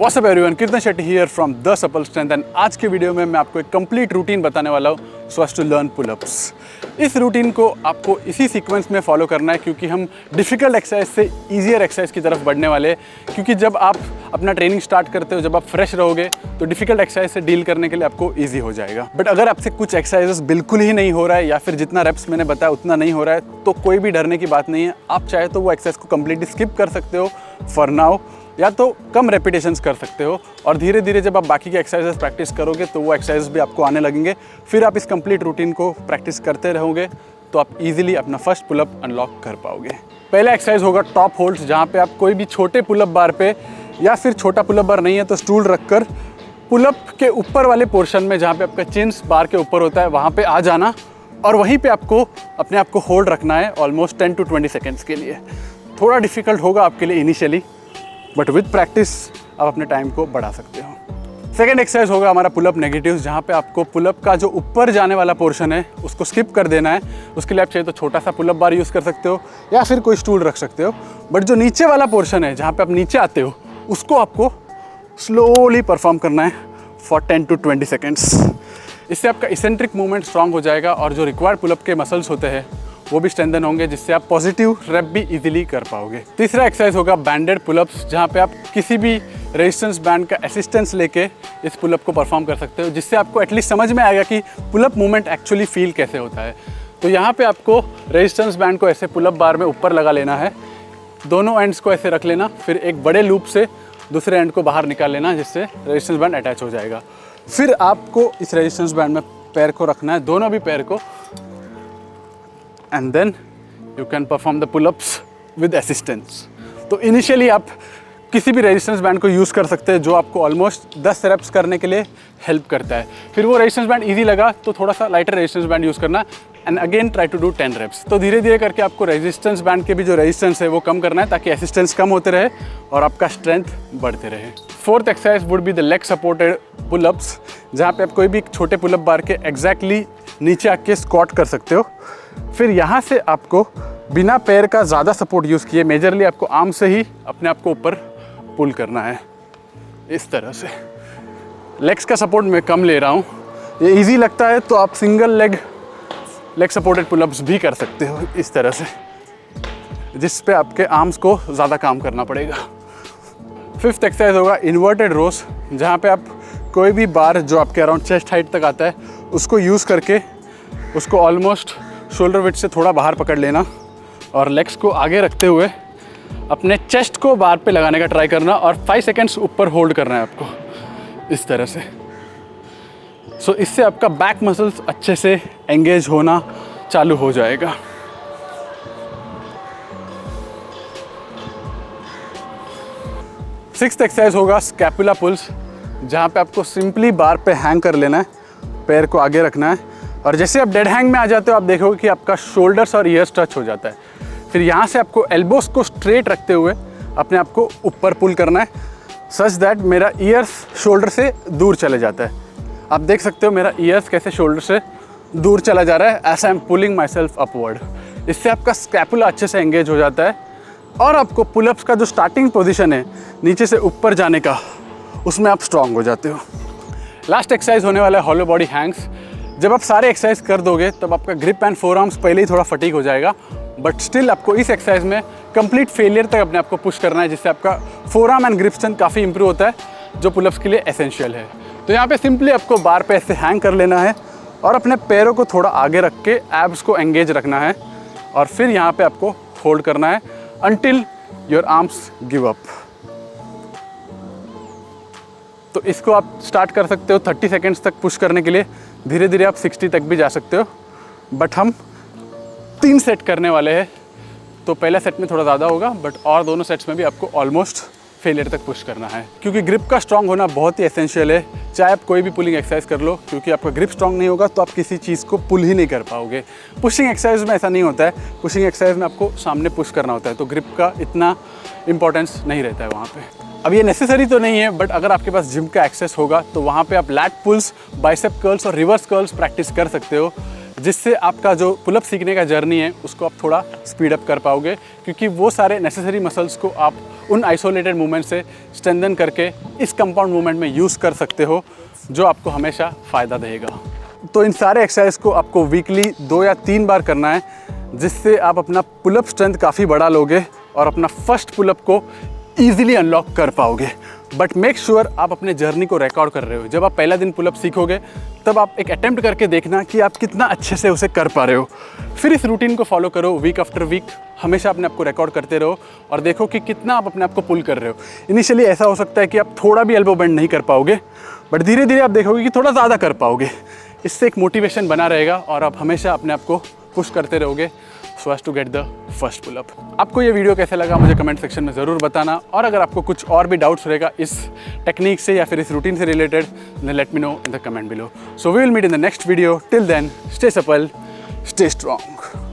What's up everyone, Kirtan Shetty here from the supple strength and आज के video में मैं आपको एक कंप्लीट रूटीन बताने वाला हूँ so as to learn pullups. इस रूटीन को आपको इसी सीक्वेंस में फॉलो करना है क्योंकि हम डिफ़िकल्ट एक्सरसाइज से ईजियर एक्सरसाइज की तरफ बढ़ने वाले हैं। क्योंकि जब आप अपना ट्रेनिंग स्टार्ट करते हो, जब आप फ्रेश रहोगे तो डिफ़िकल्ट एक्सरसाइज से डील करने के लिए आपको ईजी हो जाएगा। बट अगर आपसे कुछ एक्सरसाइजेस बिल्कुल ही नहीं हो रहा है या फिर जितना रेप्स मैंने बताया उतना नहीं हो रहा है तो कोई भी डरने की बात नहीं है। आप चाहे तो वो एक्सरसाइज को कम्प्लीटली स्किप कर सकते हो फॉर नाउ, या तो कम रेपिटेशंस कर सकते हो और धीरे धीरे जब आप बाकी के एक्सरसाइजेस प्रैक्टिस करोगे तो वो एक्सरसाइज भी आपको आने लगेंगे। फिर आप इस कंप्लीट रूटीन को प्रैक्टिस करते रहोगे तो आप इजीली अपना फर्स्ट पुलअप अनलॉक कर पाओगे। पहला एक्सरसाइज होगा टॉप होल्ड्स, जहाँ पे आप कोई भी छोटे पुलअप बार पे या फिर छोटा पुलअप बार नहीं है तो स्टूल रखकर पुलअप के ऊपर वाले पोर्शन में जहाँ पे आपका चिन्स बार के ऊपर होता है वहाँ पे आ जाना और वहीं पे आपको अपने आप को होल्ड रखना है ऑलमोस्ट 10 to 20 सेकेंड्स के लिए। थोड़ा डिफिकल्ट होगा आपके लिए इनिशियली, बट विद प्रैक्टिस आप अपने टाइम को बढ़ा सकते हो। सेकेंड एक्सरसाइज होगा हमारा पुलअप नेगेटिव्स, जहाँ पे आपको पुलअप का जो ऊपर जाने वाला पोर्शन है उसको स्किप कर देना है। उसके लिए आप चाहिए तो छोटा सा पुलअप बार यूज़ कर सकते हो या फिर कोई स्टूल रख सकते हो, बट जो नीचे वाला पोर्शन है जहाँ पे आप नीचे आते हो उसको आपको स्लोली परफॉर्म करना है फॉर 10 to 20 सेकेंड्स। इससे आपका इसेंट्रिक मूवमेंट स्ट्रांग हो जाएगा और जो रिक्वायर्ड पुलअप के मसल्स होते हैं वो भी स्ट्रेंथन होंगे, जिससे आप पॉजिटिव रेप भी इजीली कर पाओगे। तीसरा एक्सरसाइज होगा बैंडेड पुलअप्स, जहाँ पे आप किसी भी रेजिस्टेंस बैंड का असिस्टेंस लेके इस पुलअप को परफॉर्म कर सकते हो, जिससे आपको एटलीस्ट समझ में आएगा कि पुलअप मूवमेंट एक्चुअली फील कैसे होता है। तो यहाँ पे आपको रेजिस्टेंस बैंड को ऐसे पुलअप बार में ऊपर लगा लेना है, दोनों एंड्स को ऐसे रख लेना, फिर एक बड़े लूप से दूसरे एंड को बाहर निकाल लेना जिससे रेजिस्टेंस बैंड अटैच हो जाएगा। फिर आपको इस रेजिस्टेंस बैंड में पैर को रखना है, दोनों भी पैर को, and then you can perform the pull-ups with assistance। तो इनिशियली आप किसी भी रेजिस्टेंस बैंड को यूज़ कर सकते हैं जो आपको ऑलमोस्ट 10 रेप्स करने के लिए हेल्प करता है। फिर वो रेजिस्टेंस बैंड इजी लगा तो थोड़ा सा लाइटर रेजिस्टेंस बैंड यूज़ करना and again try to do 10 reps. तो धीरे धीरे करके आपको रेजिस्टेंस बैंड के भी जो रेजिस्टेंस है वो कम करना है ताकि असिस्टेंस कम होते रहे और आपका स्ट्रेंथ बढ़ते रहे। Fourth exercise would be the leg supported pullups, जहाँ पे आप कोई भी छोटे पुलअप बार के एग्जैक्टली नीचे आके स्क्वाट कर सकते हो। फिर यहाँ से आपको बिना पैर का ज़्यादा सपोर्ट यूज़ किए मेजरली आपको आर्म से ही अपने आप को ऊपर पुल करना है इस तरह से। लेग्स का सपोर्ट मैं कम ले रहा हूँ, ये इजी लगता है तो आप सिंगल लेग सपोर्टेड पुलअप्स भी कर सकते हो इस तरह से, जिस पे आपके आर्म्स को ज़्यादा काम करना पड़ेगा। फिफ्थ एक्सरसाइज होगा इन्वर्टेड रोज, जहाँ पे आप कोई भी बार जो आपके अराउंड चेस्ट हाइट तक आता है उसको यूज़ करके उसको ऑलमोस्ट शोल्डर विड्थ से थोड़ा बाहर पकड़ लेना और लेग्स को आगे रखते हुए अपने चेस्ट को बार पे लगाने का ट्राई करना और 5 सेकेंड्स ऊपर होल्ड करना है आपको इस तरह से। सो इससे आपका बैक मसल्स अच्छे से एंगेज होना चालू हो जाएगा। सिक्स्थ एक्सरसाइज होगा स्कैपुला पुल्स, जहाँ पे आपको सिंपली बार पे हैंग कर लेना है, पैर को आगे रखना है और जैसे आप डेड हैंग में आ जाते हो आप देखोगे कि आपका शोल्डर्स और ईयर्स टच हो जाता है। फिर यहाँ से आपको एल्बोस को स्ट्रेट रखते हुए अपने आप को ऊपर पुल करना है सच दैट मेरा ईयर्स शोल्डर से दूर चले जाता है। आप देख सकते हो मेरा ईयर्स कैसे शोल्डर से दूर चला जा रहा है as I am pulling myself upward. इससे आपका स्कैपुला अच्छे से एंगेज हो जाता है और आपको पुलअप्स का जो स्टार्टिंग पोजीशन है नीचे से ऊपर जाने का, उसमें आप स्ट्रांग हो जाते हो। लास्ट एक्सरसाइज होने वाला है हॉलो बॉडी हैंग्स। जब आप सारे एक्सरसाइज कर दोगे तब आपका ग्रिप एंड फोर आर्म्स पहले ही थोड़ा फटीग हो जाएगा, बट स्टिल आपको इस एक्सरसाइज में कंप्लीट फेलियर तक अपने आप को पुश करना है, जिससे आपका four arm and grip strength काफ़ी इंप्रूव होता है जो पुलअप्स के लिए एसेंशियल है। तो यहाँ पे सिंपली आपको बार पे ऐसे हैंग कर लेना है और अपने पैरों को थोड़ा आगे रख के एब्स को एंगेज रखना है और फिर यहाँ पे आपको होल्ड करना है until your arms give up। तो इसको आप स्टार्ट कर सकते हो 30 सेकेंड्स तक पुश करने के लिए, धीरे धीरे आप 60 तक भी जा सकते हो, बट हम 3 सेट करने वाले हैं तो पहला सेट में थोड़ा ज़्यादा होगा, बट और दोनों सेट्स में भी आपको ऑलमोस्ट फेलियर तक पुश करना है। क्योंकि ग्रिप का स्ट्रांग होना बहुत ही एसेंशियल है, चाहे आप कोई भी पुलिंग एक्सरसाइज कर लो, क्योंकि आपका ग्रिप स्ट्रांग नहीं होगा तो आप किसी चीज़ को पुल ही नहीं कर पाओगे। पुशिंग एक्सरसाइज में ऐसा नहीं होता है, पुशिंग एक्सरसाइज में आपको सामने पुश करना होता है तो ग्रिप का इतना इंपॉर्टेंस नहीं रहता है वहाँ पे। अब ये नेसेसरी तो नहीं है, बट अगर आपके पास जिम का एक्सेस होगा तो वहाँ पे आप लैट पुल्स, बाइसेप कर्ल्स और रिवर्स कर्ल्स प्रैक्टिस कर सकते हो, जिससे आपका जो पुलअप सीखने का जर्नी है उसको आप थोड़ा स्पीड अप कर पाओगे, क्योंकि वो सारे नेसेसरी मसल्स को आप उन आइसोलेटेड मूवमेंट से स्ट्रेंथन करके इस कंपाउंड मूवमेंट में यूज़ कर सकते हो, जो आपको हमेशा फ़ायदा देगा। तो इन सारे एक्सरसाइज को आपको वीकली 2 या 3 बार करना है, जिससे आप अपना पुलअप स्ट्रेंथ काफ़ी बढ़ा लोगे और अपना फर्स्ट पुलअप को ईजिली अनलॉक कर पाओगे। बट मेक श्योर आप अपने जर्नी को रिकॉर्ड कर रहे हो। जब आप पहला दिन पुलअप सीखोगे तब आप एक अटेम्प्ट करके देखना कि आप कितना अच्छे से उसे कर पा रहे हो। फिर इस रूटीन को फॉलो करो वीक आफ्टर वीक, हमेशा अपने आप को रिकॉर्ड करते रहो और देखो कि कितना आप अपने आप को पुल कर रहे हो। इनिशियली ऐसा हो सकता है कि आप थोड़ा भी एल्बो बेंड नहीं कर पाओगे, बट धीरे धीरे आप देखोगे कि थोड़ा ज़्यादा कर पाओगे। इससे एक मोटिवेशन बना रहेगा और आप हमेशा अपने आप को पुश करते रहोगे so as to get the first pull up. आपको ये वीडियो कैसे लगा मुझे कमेंट सेक्शन में ज़रूर बताना, और अगर आपको कुछ और भी डाउट्स रहेगा इस टेक्निक से या फिर इस रूटीन से related, then let me know in the comment below. So we will meet in the next video. Till then stay supple, stay strong.